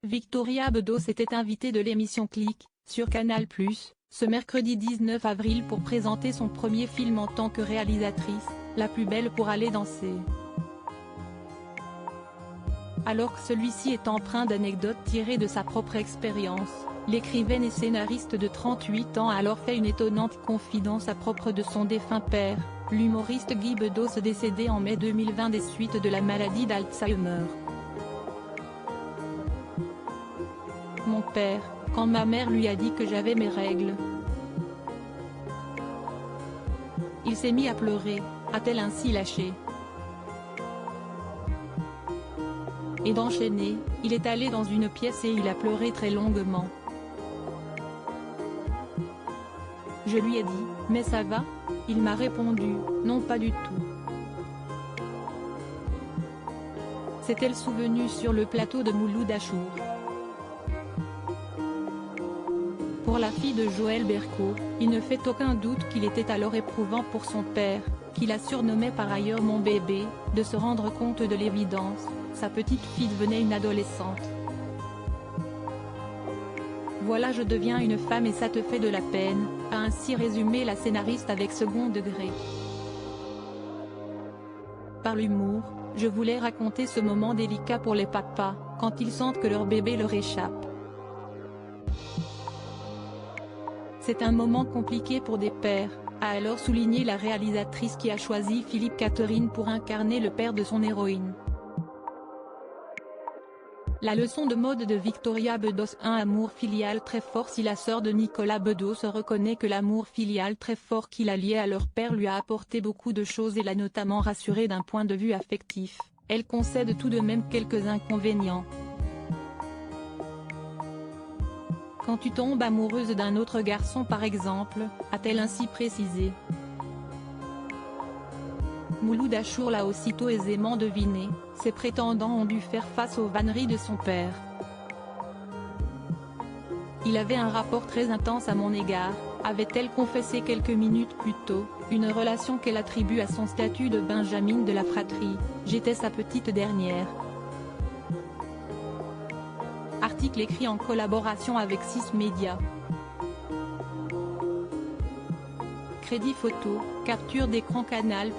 Victoria Bedos était invitée de l'émission Click, sur Canal+, ce mercredi 19 avril pour présenter son premier film en tant que réalisatrice, La plus belle pour aller danser. Alors que celui-ci est empreint d'anecdotes tirées de sa propre expérience, l'écrivaine et scénariste de 38 ans a alors fait une étonnante confidence à propos de son défunt père, l'humoriste Guy Bedos décédé en mai 2020 des suites de la maladie d'Alzheimer. Mon père, quand ma mère lui a dit que j'avais mes règles, il s'est mis à pleurer, a-t-elle ainsi lâché. Et d'enchaîner, il est allé dans une pièce et il a pleuré très longuement. Je lui ai dit, mais ça va? Il m'a répondu, non pas du tout. S'est-elle souvenue sur le plateau de Mouloud Achour. Pour la fille de Joël Bercaud, il ne fait aucun doute qu'il était alors éprouvant pour son père, qui la surnommait par ailleurs mon bébé, de se rendre compte de l'évidence, sa petite fille devenait une adolescente. Voilà, je deviens une femme et ça te fait de la peine, a ainsi résumé la scénariste avec second degré. Par l'humour, je voulais raconter ce moment délicat pour les papas, quand ils sentent que leur bébé leur échappe. C'est un moment compliqué pour des pères, a alors souligné la réalisatrice qui a choisi Philippe Catherine pour incarner le père de son héroïne. La leçon de mode de Victoria Bedos. Un amour filial très fort. Si la sœur de Nicolas Bedos reconnaît que l'amour filial très fort qu'il a lié à leur père lui a apporté beaucoup de choses et l'a notamment rassuré d'un point de vue affectif, elle concède tout de même quelques inconvénients. Quand tu tombes amoureuse d'un autre garçon par exemple, a-t-elle ainsi précisé. Mouloud Achour l'a aussitôt aisément deviné, ses prétendants ont dû faire face aux vanneries de son père. Il avait un rapport très intense à mon égard, avait-elle confessé quelques minutes plus tôt, une relation qu'elle attribue à son statut de benjamine de la fratrie, j'étais sa petite dernière. Article écrit en collaboration avec 6 médias. Crédit photo, capture d'écran Canal+.